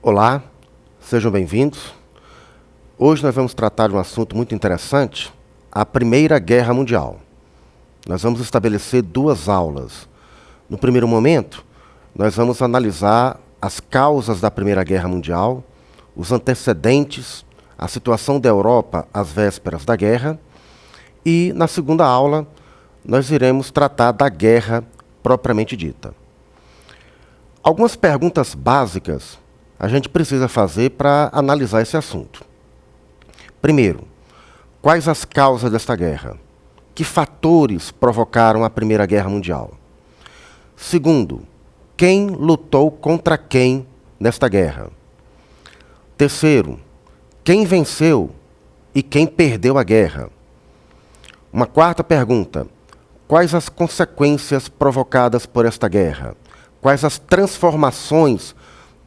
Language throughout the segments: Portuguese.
Olá, sejam bem-vindos. Hoje nós vamos tratar de um assunto muito interessante, a Primeira Guerra Mundial. Nós vamos estabelecer duas aulas. No primeiro momento, nós vamos analisar as causas da Primeira Guerra Mundial, os antecedentes, a situação da Europa às vésperas da guerra. E, na segunda aula, nós iremos tratar da guerra propriamente dita. Algumas perguntas básicas a gente precisa fazer para analisar esse assunto. Primeiro, quais as causas desta guerra? Que fatores provocaram a Primeira Guerra Mundial? Segundo, quem lutou contra quem nesta guerra? Terceiro, quem venceu e quem perdeu a guerra? Uma quarta pergunta, quais as consequências provocadas por esta guerra? Quais as transformações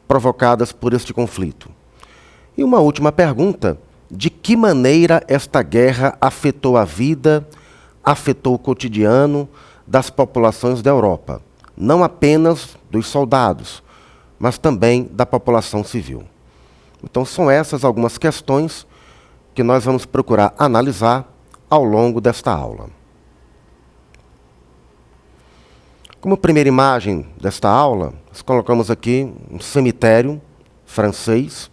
provocadas por este conflito? E uma última pergunta, de que maneira esta guerra afetou a vida, afetou o cotidiano das populações da Europa, não apenas dos soldados, mas também da população civil. Então são essas algumas questões que nós vamos procurar analisar ao longo desta aula. Como primeira imagem desta aula, nós colocamos aqui um cemitério francês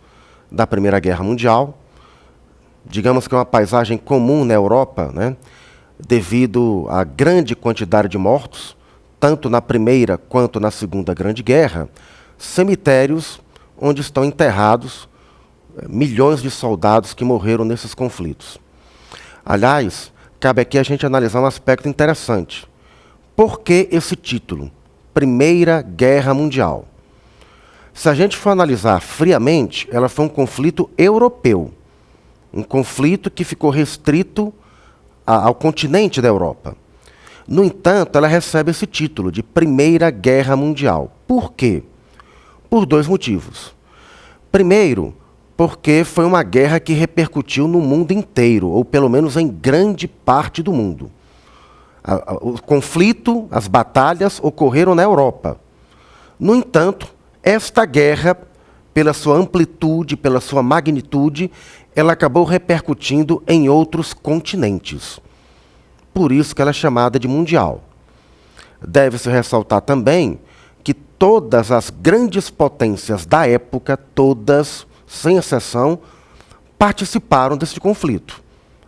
da Primeira Guerra Mundial. Digamos que é uma paisagem comum na Europa, né, devido à grande quantidade de mortos, tanto na Primeira quanto na Segunda Grande Guerra, cemitérios onde estão enterrados milhões de soldados que morreram nesses conflitos. Aliás, cabe aqui a gente analisar um aspecto interessante. Por que esse título? Primeira Guerra Mundial. Se a gente for analisar friamente, ela foi um conflito europeu. Um conflito que ficou restrito ao continente da Europa. No entanto, ela recebe esse título de Primeira Guerra Mundial. Por quê? Por dois motivos. Primeiro, porque foi uma guerra que repercutiu no mundo inteiro, ou pelo menos em grande parte do mundo. O conflito, as batalhas ocorreram na Europa. No entanto, esta guerra, pela sua amplitude, pela sua magnitude, ela acabou repercutindo em outros continentes. Por isso que ela é chamada de mundial. Deve-se ressaltar também que todas as grandes potências da época, todas, sem exceção, participaram desse conflito.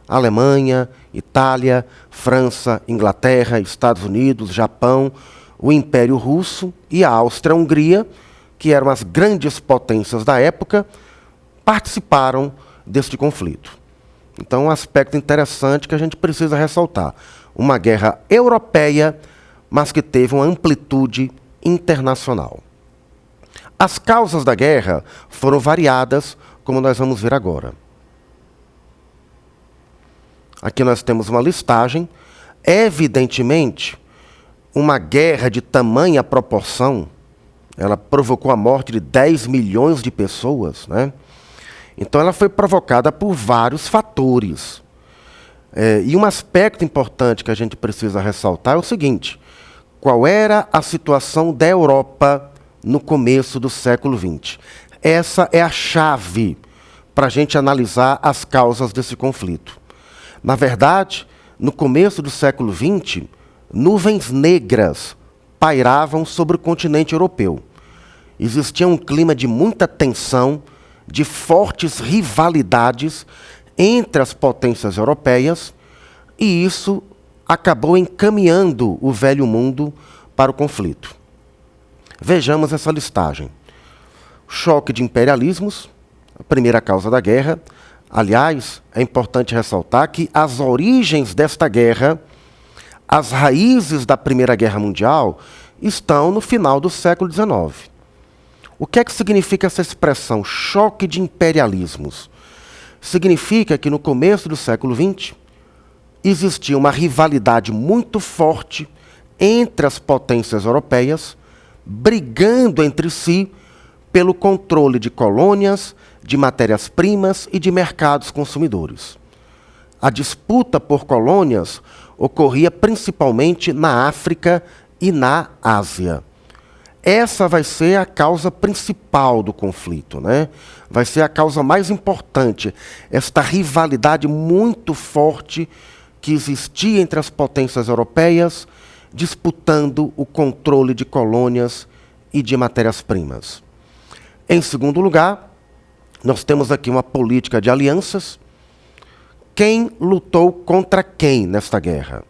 Alemanha, Itália, França, Inglaterra, Estados Unidos, Japão, o Império Russo e a Áustria-Hungria, que eram as grandes potências da época, participaram deste conflito. Então, um aspecto interessante que a gente precisa ressaltar. Uma guerra europeia, mas que teve uma amplitude internacional. As causas da guerra foram variadas, como nós vamos ver agora. Aqui nós temos uma listagem. Evidentemente, uma guerra de tamanha proporção, ela provocou a morte de 10 milhões de pessoas, né? Então ela foi provocada por vários fatores. E um aspecto importante que a gente precisa ressaltar é o seguinte: qual era a situação da Europa no começo do século XX? Essa é a chave para a gente analisar as causas desse conflito. Na verdade, no começo do século XX, nuvens negras pairavam sobre o continente europeu. Existia um clima de muita tensão, de fortes rivalidades entre as potências europeias, e isso acabou encaminhando o velho mundo para o conflito. Vejamos essa listagem. Choque de imperialismos, a primeira causa da guerra. Aliás, é importante ressaltar que as origens desta guerra, as raízes da Primeira Guerra Mundial, estão no final do século XIX. O que é que significa essa expressão, choque de imperialismos? Significa que no começo do século XX, existia uma rivalidade muito forte entre as potências europeias, brigando entre si pelo controle de colônias, de matérias-primas e de mercados consumidores. A disputa por colônias ocorria principalmente na África e na Ásia. essa vai ser a causa principal do conflito, né? Vai ser a causa mais importante, esta rivalidade muito forte que existia entre as potências europeias, disputando o controle de colônias e de matérias-primas. Em segundo lugar, nós temos aqui uma política de alianças. Quem lutou contra quem nesta guerra?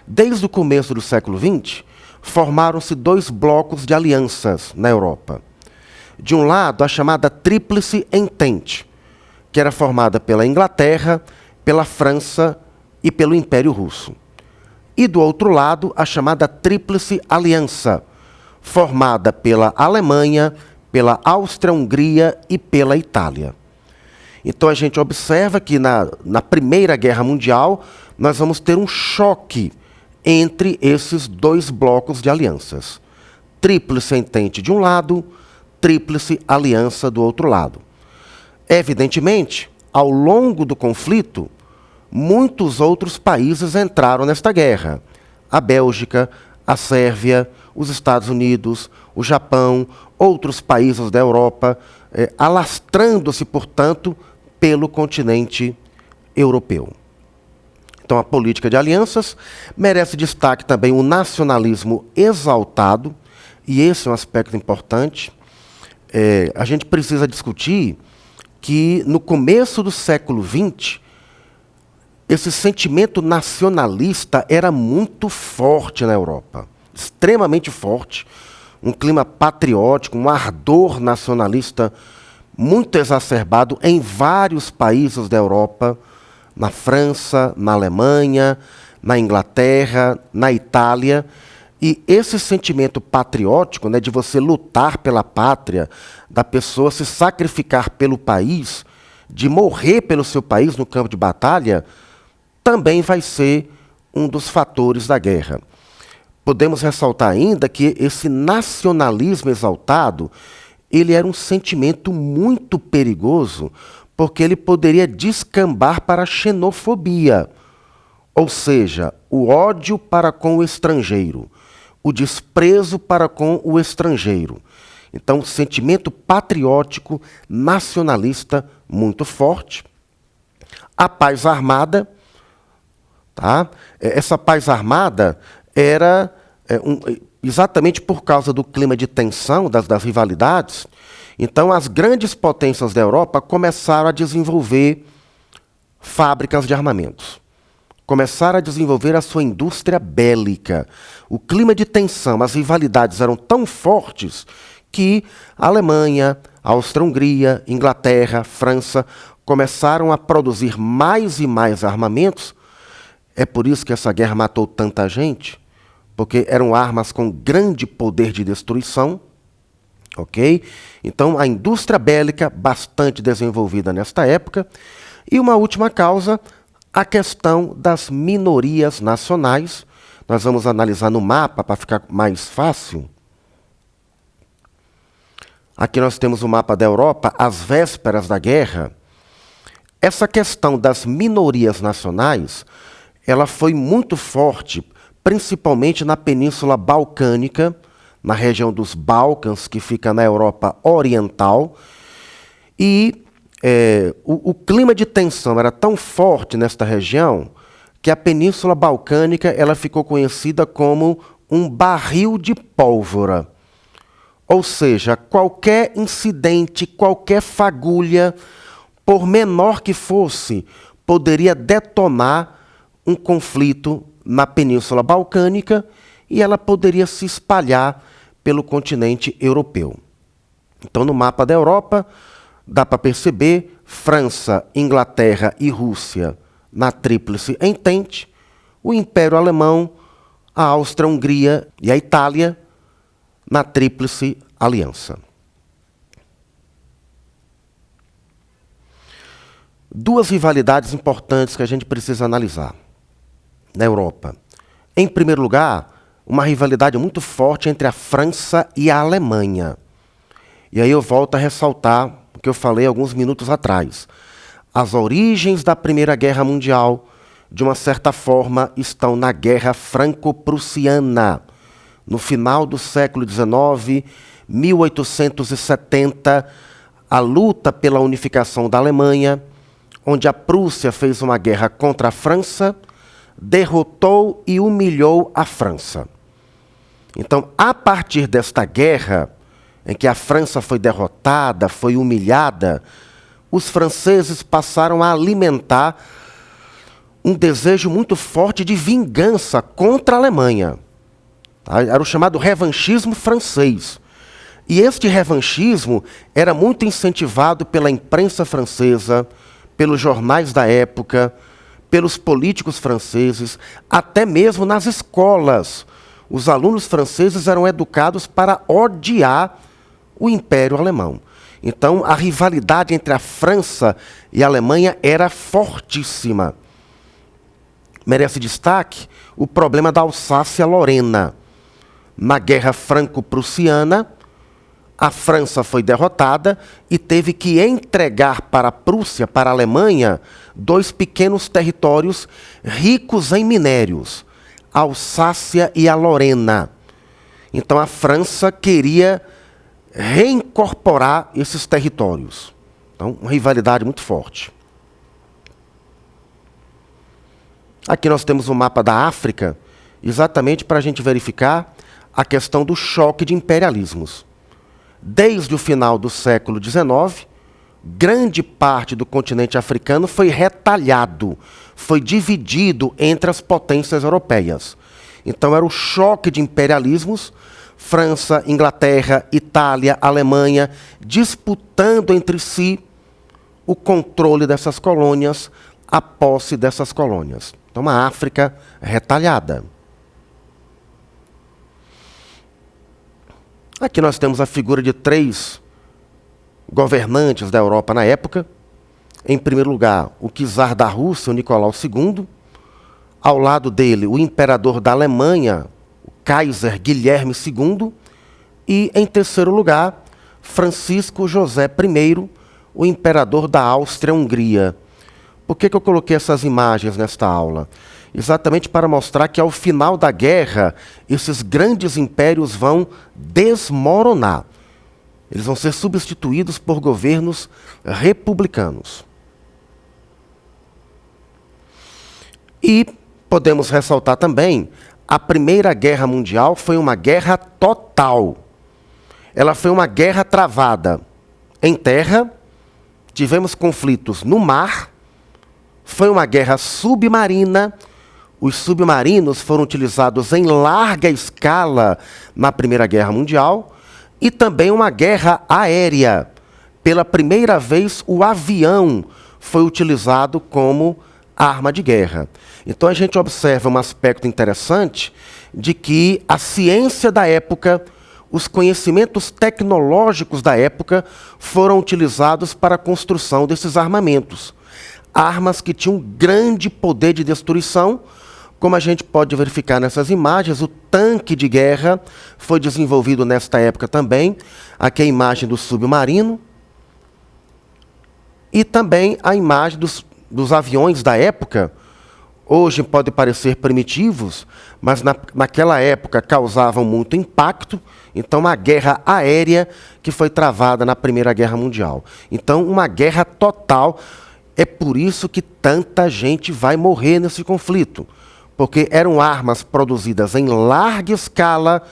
Desde o começo do século XX, formaram-se dois blocos de alianças na Europa. De um lado, a chamada Tríplice Entente, que era formada pela Inglaterra, pela França e pelo Império Russo. E do outro lado, a chamada Tríplice Aliança, formada pela Alemanha, pela Áustria-Hungria e pela Itália. Então a gente observa que na Primeira Guerra Mundial nós vamos ter um choque entre esses dois blocos de alianças. Tríplice Entente de um lado, Tríplice Aliança do outro lado. Evidentemente, ao longo do conflito, muitos outros países entraram nesta guerra. A Bélgica, a Sérvia, os Estados Unidos, o Japão, outros países da Europa, alastrando-se, portanto, pelo continente europeu. Então, a política de alianças merece destaque também o nacionalismo exaltado, e esse é um aspecto importante. A gente precisa discutir que, no começo do século XX, esse sentimento nacionalista era muito forte na Europa, extremamente forte, um clima patriótico, um ardor nacionalista muito exacerbado em vários países da Europa, na França, na Alemanha, na Inglaterra, na Itália. E esse sentimento patriótico, né, de você lutar pela pátria, da pessoa se sacrificar pelo país, de morrer pelo seu país no campo de batalha, também vai ser um dos fatores da guerra. Podemos ressaltar ainda que esse nacionalismo exaltado, ele era um sentimento muito perigoso, porque ele poderia descambar para a xenofobia, ou seja, o ódio para com o estrangeiro, o desprezo para com o estrangeiro. Então, um sentimento patriótico, nacionalista muito forte. A paz armada, tá? Essa paz armada era exatamente por causa do clima de tensão, das rivalidades. Então, as grandes potências da Europa começaram a desenvolver fábricas de armamentos. Começaram a desenvolver a sua indústria bélica. O clima de tensão, as rivalidades eram tão fortes que a Alemanha, a Áustria-Hungria, Inglaterra, França começaram a produzir mais e mais armamentos. É por isso que essa guerra matou tanta gente, porque eram armas com grande poder de destruição. Ok? Então, a indústria bélica bastante desenvolvida nesta época. E uma última causa, a questão das minorias nacionais. Nós vamos analisar no mapa para ficar mais fácil. Aqui nós temos o mapa da Europa, às vésperas da guerra. Essa questão das minorias nacionais, ela foi muito forte, principalmente na Península Balcânica, na região dos Balcãs, que fica na Europa Oriental. E o clima de tensão era tão forte nesta região que a Península Balcânica ela ficou conhecida como um barril de pólvora. Ou seja, qualquer incidente, qualquer fagulha, por menor que fosse, poderia detonar um conflito na Península Balcânica e ela poderia se espalhar pelo continente europeu. Então, no mapa da Europa, dá para perceber França, Inglaterra e Rússia na Tríplice Entente, o Império Alemão, a Áustria-Hungria e a Itália na Tríplice Aliança. Duas rivalidades importantes que a gente precisa analisar na Europa. Em primeiro lugar, uma rivalidade muito forte entre a França e a Alemanha. E aí eu volto a ressaltar o que eu falei alguns minutos atrás. As origens da Primeira Guerra Mundial, de uma certa forma, estão na Guerra Franco-Prussiana, no final do século XIX, 1870, a luta pela unificação da Alemanha, onde a Prússia fez uma guerra contra a França, derrotou e humilhou a França. Então, a partir desta guerra, em que a França foi derrotada, foi humilhada, os franceses passaram a alimentar um desejo muito forte de vingança contra a Alemanha. Era o chamado revanchismo francês. E este revanchismo era muito incentivado pela imprensa francesa, pelos jornais da época, pelos políticos franceses, até mesmo nas escolas. Os alunos franceses eram educados para odiar o Império Alemão. Então, a rivalidade entre a França e a Alemanha era fortíssima. Merece destaque o problema da Alsácia-Lorena. Na Guerra Franco-Prussiana, a França foi derrotada e teve que entregar para a Prússia, para a Alemanha, 2 pequenos territórios ricos em minérios, a Alsácia e a Lorena. Então a França queria reincorporar esses territórios. Então, uma rivalidade muito forte. Aqui nós temos um mapa da África, exatamente para a gente verificar a questão do choque de imperialismos. Desde o final do século XIX, grande parte do continente africano foi retalhado, foi dividido entre as potências europeias. Então era o choque de imperialismos, França, Inglaterra, Itália, Alemanha, disputando entre si o controle dessas colônias, a posse dessas colônias. Então, uma África retalhada. Aqui nós temos a figura de 3 governantes da Europa na época. Em primeiro lugar, o czar da Rússia, o Nicolau II. Ao lado dele, o imperador da Alemanha, o Kaiser Guilherme II. E, em terceiro lugar, Francisco José I, o imperador da Áustria-Hungria. Por que eu coloquei essas imagens nesta aula? Exatamente para mostrar que, ao final da guerra, esses grandes impérios vão desmoronar. Eles vão ser substituídos por governos republicanos. E podemos ressaltar também, a Primeira Guerra Mundial foi uma guerra total. Ela foi uma guerra travada em terra, tivemos conflitos no mar, foi uma guerra submarina. Os submarinos foram utilizados em larga escala na Primeira Guerra Mundial e também uma guerra aérea. Pela primeira vez, o avião foi utilizado como arma de guerra. Então a gente observa um aspecto interessante de que a ciência da época, os conhecimentos tecnológicos da época foram utilizados para a construção desses armamentos. Armas que tinham grande poder de destruição, como a gente pode verificar nessas imagens. O tanque de guerra foi desenvolvido nesta época também. Aqui é a imagem do submarino. E também a imagem dos aviões da época. Hoje podem parecer primitivos, mas naquela época causavam muito impacto. Então, uma guerra aérea que foi travada na Primeira Guerra Mundial. Então, uma guerra total. É por isso que tanta gente vai morrer nesse conflito, porque eram armas produzidas em larga escala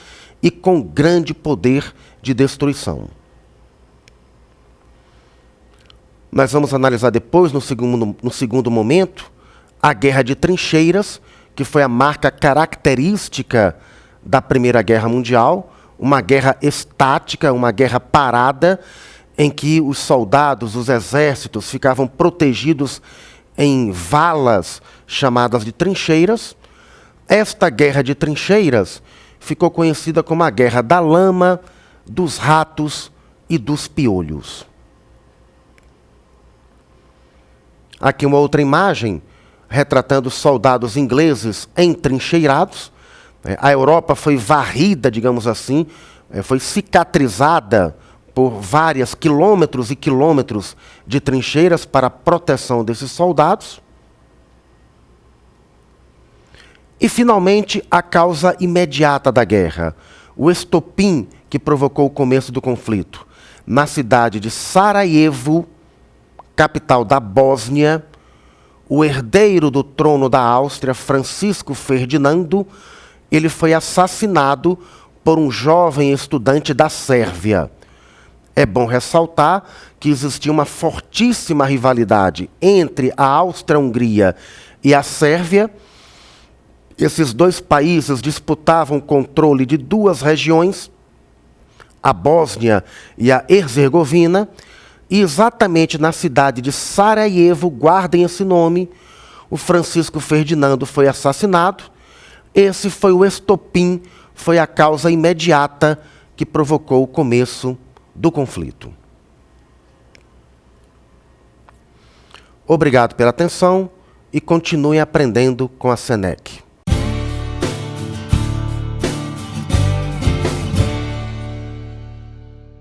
e com grande poder de destruição. Nós vamos analisar depois, no segundo momento, a Guerra de Trincheiras, que foi a marca característica da Primeira Guerra Mundial, uma guerra estática, uma guerra parada, em que os soldados, os exércitos, ficavam protegidos em valas chamadas de trincheiras. Esta guerra de trincheiras ficou conhecida como a Guerra da Lama, dos Ratos e dos Piolhos. Aqui uma outra imagem, retratando soldados ingleses entrincheirados. A Europa foi varrida, digamos assim, foi cicatrizada por vários quilômetros e quilômetros de trincheiras para a proteção desses soldados. E, finalmente, a causa imediata da guerra, o estopim que provocou o começo do conflito. Na cidade de Sarajevo, capital da Bósnia, o herdeiro do trono da Áustria, Francisco Ferdinando, ele foi assassinado por um jovem estudante da Sérvia. É bom ressaltar que existia uma fortíssima rivalidade entre a Áustria-Hungria e a Sérvia. Esses dois países disputavam o controle de duas regiões, a Bósnia e a Herzegovina, e exatamente na cidade de Sarajevo, guardem esse nome, o Francisco Ferdinando foi assassinado. Esse foi o estopim, foi a causa imediata que provocou o começo do conflito. Obrigado pela atenção e continuem aprendendo com a SENEC.